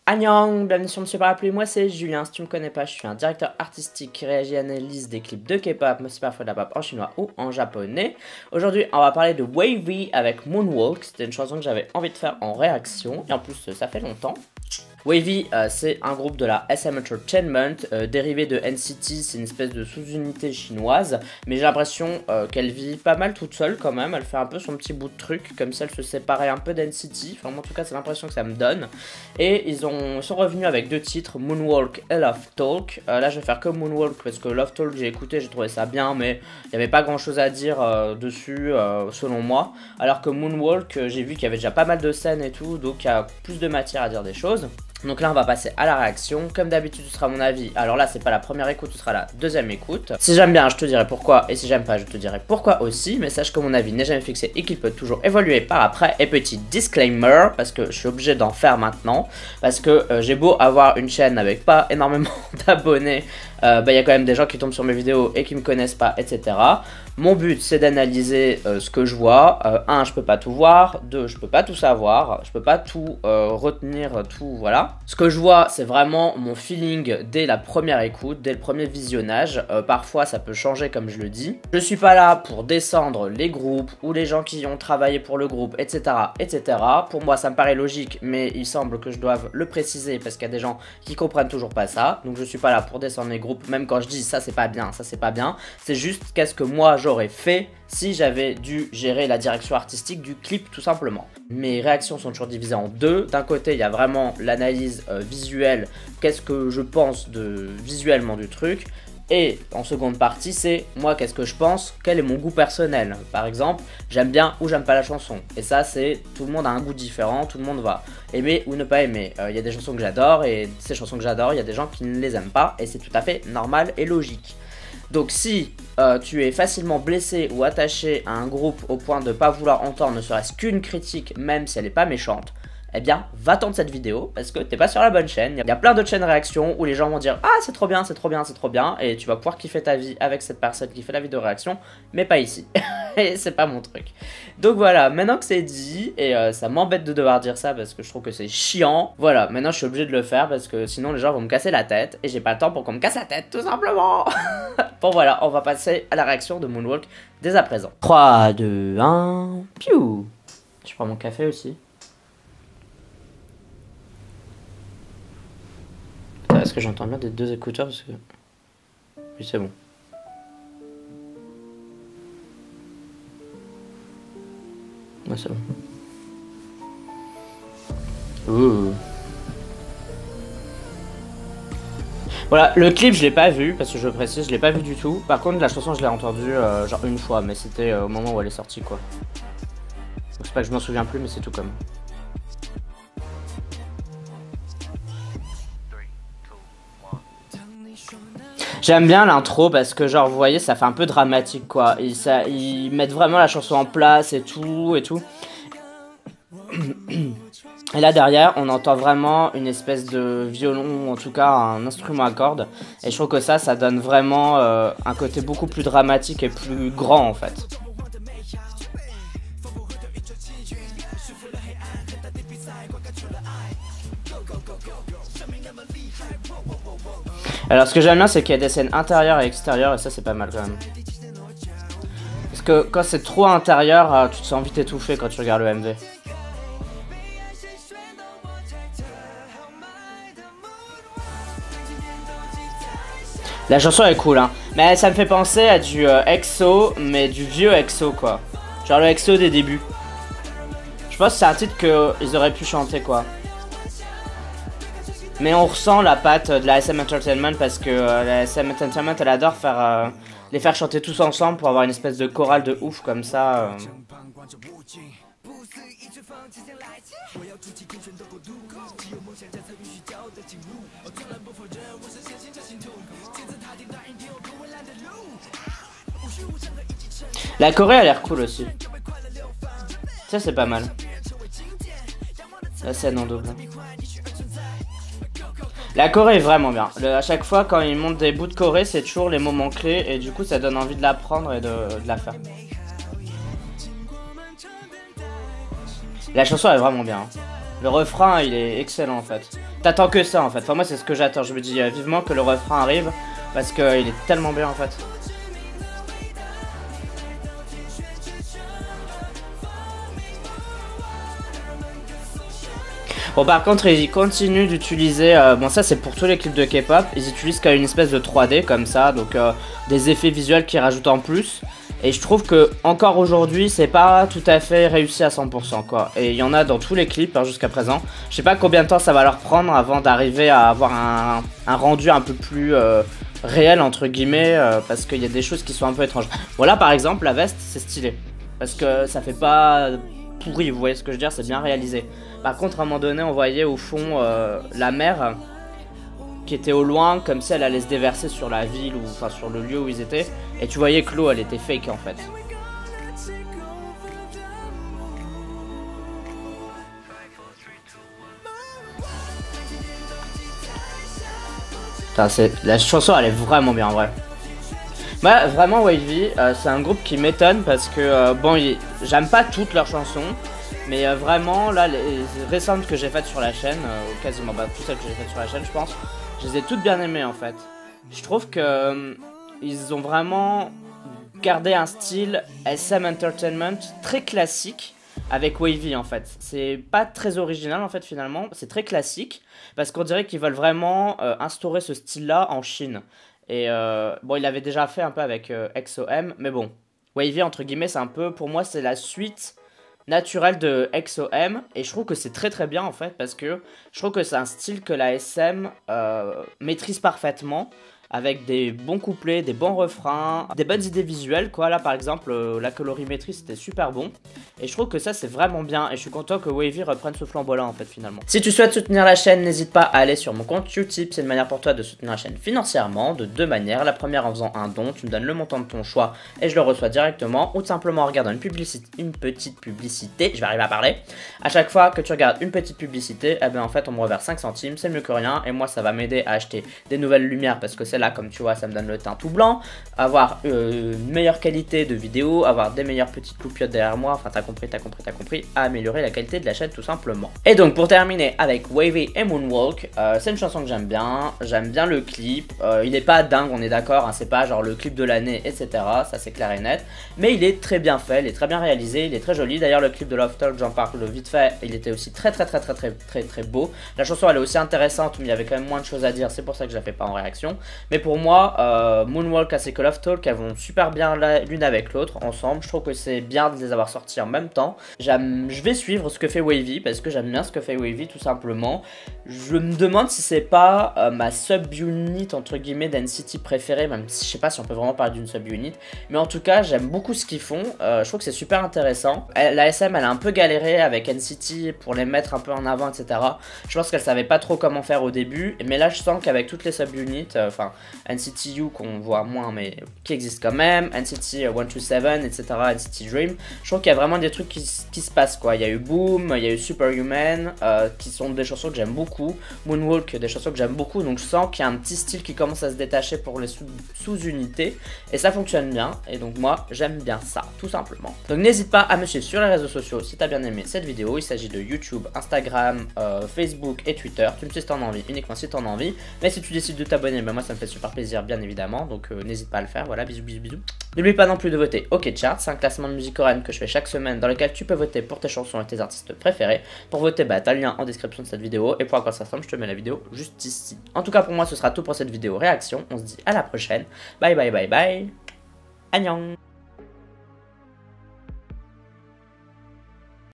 Annyeong, bienvenue sur Monsieur Parapluie, moi c'est Julien, si tu me connais pas, je suis un directeur artistique qui réagit et analyse des clips de K-pop, mais aussi parfois de la pop en chinois ou en japonais. Aujourd'hui, on va parler de Wavy avec Moonwalk, c'était une chanson que j'avais envie de faire en réaction, et en plus ça fait longtemps. Wavy, c'est un groupe de la SM Entertainment, dérivé de NCT, c'est une espèce de sous-unité chinoise, mais j'ai l'impression qu'elle vit pas mal toute seule quand même, elle fait un peu son petit bout de truc, comme si elle se séparait un peu d'NCT, enfin en tout cas c'est l'impression que ça me donne. Et ils sont revenus avec deux titres, Moonwalk et Love Talk. Là je vais faire que Moonwalk parce que Love Talk j'ai écouté, j'ai trouvé ça bien, mais il n'y avait pas grand chose à dire dessus selon moi. Alors que Moonwalk, j'ai vu qu'il y avait déjà pas mal de scènes et tout, donc il y a plus de matière à dire des choses. Donc là on va passer à la réaction, comme d'habitude ce sera mon avis, alors là c'est pas la première écoute, ce sera la deuxième écoute. Si j'aime bien je te dirai pourquoi, et si j'aime pas je te dirai pourquoi aussi, mais sache que mon avis n'est jamais fixé et qu'il peut toujours évoluer par après. Et petit disclaimer, parce que je suis obligé d'en faire maintenant, parce que j'ai beau avoir une chaîne avec pas énormément d'abonnés, y a quand même des gens qui tombent sur mes vidéos et qui me connaissent pas, etc. Mon but c'est d'analyser ce que je vois. 1, je peux pas tout voir. 2, je peux pas tout savoir. Je peux pas tout retenir, tout, voilà. Ce que je vois c'est vraiment mon feeling dès la première écoute, dès le premier visionnage. Parfois ça peut changer comme je le dis. Je suis pas là pour descendre les groupes ou les gens qui ont travaillé pour le groupe, etc. etc. Pour moi ça me paraît logique, mais il semble que je doive le préciser parce qu'il y a des gens qui comprennent toujours pas ça. Donc je suis pas là pour descendre les groupes, même quand je dis ça c'est pas bien, ça c'est pas bien. C'est juste qu'est-ce que moi j'aurais fait si j'avais dû gérer la direction artistique du clip tout simplement. Mes réactions sont toujours divisées en deux. D'un côté il y a vraiment l'analyse visuelle, qu'est-ce que je pense visuellement du truc. Et en seconde partie c'est moi qu'est-ce que je pense, quel est mon goût personnel. Par exemple j'aime bien ou j'aime pas la chanson. Et ça c'est tout le monde a un goût différent, tout le monde va aimer ou ne pas aimer. Il y a des chansons que j'adore et ces chansons que j'adore il y a des gens qui ne les aiment pas. Et c'est tout à fait normal et logique. Donc si tu es facilement blessé ou attaché à un groupe au point de ne pas vouloir entendre ne serait-ce qu'une critique, même si elle n'est pas méchante, eh bien va tendre cette vidéo parce que t'es pas sur la bonne chaîne. Il y a plein d'autres chaînes réaction où les gens vont dire ah c'est trop bien, c'est trop bien, c'est trop bien, et tu vas pouvoir kiffer ta vie avec cette personne qui fait la vidéo réaction, mais pas ici. Et c'est pas mon truc. Donc voilà, maintenant que c'est dit, et ça m'embête de devoir dire ça parce que je trouve que c'est chiant. Voilà, maintenant je suis obligé de le faire parce que sinon les gens vont me casser la tête et j'ai pas le temps pour qu'on me casse la tête tout simplement. Bon voilà, on va passer à la réaction de Moonwalk dès à présent. 3, 2, 1, piou. Je prends mon café aussi. Est-ce que j'entends bien des deux écouteurs parce que... Oui c'est bon. Ouais c'est bon. Ouh. Voilà, le clip je l'ai pas vu, parce que je le précise, je l'ai pas vu du tout. Par contre la chanson je l'ai entendue genre une fois, mais c'était au moment où elle est sortie quoi. Donc c'est pas que je m'en souviens plus, mais c'est tout comme. J'aime bien l'intro parce que genre vous voyez ça fait un peu dramatique quoi. Ils mettent vraiment la chanson en place et tout. Et là derrière on entend vraiment une espèce de violon, ou en tout cas un instrument à cordes. Et je trouve que ça donne vraiment un côté beaucoup plus dramatique et plus grand en fait. Alors ce que j'aime bien c'est qu'il y a des scènes intérieures et extérieures et ça c'est pas mal quand même. Parce que quand c'est trop intérieur, tu te sens vite étouffé quand tu regardes le MV. La chanson est cool hein, mais ça me fait penser à du EXO, mais du vieux EXO quoi. Genre le EXO des débuts. Je pense que c'est un titre qu'ils auraient pu chanter quoi. Mais on ressent la patte de la SM Entertainment parce que la SM Entertainment elle adore les faire chanter tous ensemble pour avoir une espèce de chorale de ouf comme ça. La Corée a l'air cool aussi. Ça c'est pas mal. La scène en double. La Corée est vraiment bien. À chaque fois quand ils montent des bouts de Corée c'est toujours les moments clés et du coup ça donne envie de l'apprendre et de la faire. La chanson est vraiment bien. Le refrain, il est excellent en fait. T'attends que ça en fait. Enfin, moi, c'est ce que j'attends. Je me dis vivement que le refrain arrive parce qu'il est tellement bien en fait. Bon, par contre, ils continuent d'utiliser, bon ça c'est pour tous les clips de K-pop, ils utilisent quand même une espèce de 3D comme ça, donc des effets visuels qui rajoutent en plus. Et je trouve que encore aujourd'hui c'est pas tout à fait réussi à 100% quoi. Et il y en a dans tous les clips hein, jusqu'à présent. Je sais pas combien de temps ça va leur prendre avant d'arriver à avoir un rendu un peu plus réel entre guillemets, parce qu'il y a des choses qui sont un peu étranges. Voilà par exemple la veste c'est stylé, parce que ça fait pas pourri, vous voyez ce que je veux dire, c'est bien réalisé. Par contre, à un moment donné, on voyait au fond la mer qui était au loin, comme si elle allait se déverser sur la ville ou enfin sur le lieu où ils étaient. Et tu voyais que l'eau, elle était fake en fait. Putain, la chanson, elle est vraiment bien en vrai. Ouais, vraiment Wavy, c'est un groupe qui m'étonne parce que bon, j'aime pas toutes leurs chansons. Mais vraiment, là, les récentes que j'ai faites sur la chaîne, quasiment toutes celles que j'ai faites sur la chaîne, je pense, je les ai toutes bien aimées en fait. Je trouve que ils ont vraiment gardé un style SM Entertainment très classique avec Wavy en fait. C'est pas très original en fait finalement, c'est très classique parce qu'on dirait qu'ils veulent vraiment instaurer ce style-là en Chine. Et bon, il l'avait déjà fait un peu avec XOM, mais bon, Wavy entre guillemets, c'est un peu, pour moi, c'est la suite naturel de XOM et je trouve que c'est très très bien en fait parce que je trouve que c'est un style que la SM maîtrise parfaitement avec des bons couplets, des bons refrains, des bonnes idées visuelles quoi. Là par exemple la colorimétrie c'était super bon et je trouve que ça c'est vraiment bien et je suis content que Wavy reprenne ce flambeau là en fait finalement. Si tu souhaites soutenir la chaîne, n'hésite pas à aller sur mon compte Utip, c'est une manière pour toi de soutenir la chaîne financièrement de deux manières. La première en faisant un don, tu me donnes le montant de ton choix et je le reçois directement, ou tout simplement en regardant une petite publicité, je vais arriver à parler. À chaque fois que tu regardes une petite publicité, eh ben en fait on me reverse 5 centimes, c'est mieux que rien et moi ça va m'aider à acheter des nouvelles lumières parce que c'est là comme tu vois ça me donne le teint tout blanc, avoir une meilleure qualité de vidéo, avoir des meilleures petites loupiottes derrière moi, enfin t'as compris, à améliorer la qualité de la chaîne tout simplement. Et donc pour terminer avec Wavy et Moonwalk, c'est une chanson que j'aime bien le clip, il est pas dingue on est d'accord, hein, c'est pas genre le clip de l'année etc, ça c'est clair et net, mais il est très bien fait, il est très bien réalisé, il est très joli. D'ailleurs le clip de Love Talk, j'en parle vite fait, il était aussi très beau. La chanson elle est aussi intéressante mais il y avait quand même moins de choses à dire, c'est pour ça que je la fais pas en réaction. Mais pour moi, Moonwalk ainsi que Love Talk, elles vont super bien l'une avec l'autre ensemble. Je trouve que c'est bien de les avoir sortis en même temps. Je vais suivre ce que fait Wavy parce que j'aime bien ce que fait Wavy tout simplement. Je me demande si c'est pas ma sub-unit entre guillemets d'NCT préférée, même si je sais pas si on peut vraiment parler d'une sub-unit. Mais en tout cas, j'aime beaucoup ce qu'ils font. Je trouve que c'est super intéressant. La SM, elle a un peu galéré avec NCT pour les mettre un peu en avant, etc. Je pense qu'elle savait pas trop comment faire au début. Mais là, je sens qu'avec toutes les sub-units, enfin NCT U qu'on voit moins mais qui existe quand même, NCT 127, etc., NCT Dream, je trouve qu'il y a vraiment des trucs qui se passent quoi. Il y a eu Boom, il y a eu Superhuman, qui sont des chansons que j'aime beaucoup, Moonwalk, des chansons que j'aime beaucoup, donc je sens qu'il y a un petit style qui commence à se détacher pour les sous-unités, et ça fonctionne bien, et donc moi j'aime bien ça, tout simplement. Donc n'hésite pas à me suivre sur les réseaux sociaux si t'as bien aimé cette vidéo, il s'agit de YouTube, Instagram, Facebook et Twitter, tu me suis si t'en as envie, uniquement si t'en as envie, mais si tu décides de t'abonner, ben moi ça me fait super plaisir bien évidemment, donc n'hésite pas à le faire, voilà, bisous. N'oublie pas non plus de voter OK Chart, c'est un classement de musique coréenne que je fais chaque semaine dans lequel tu peux voter pour tes chansons et tes artistes préférés. Pour voter, bah t'as le lien en description de cette vidéo, et pour à quoi ça ressemble, je te mets la vidéo juste ici. En tout cas pour moi ce sera tout pour cette vidéo réaction, on se dit à la prochaine, bye, annyeong.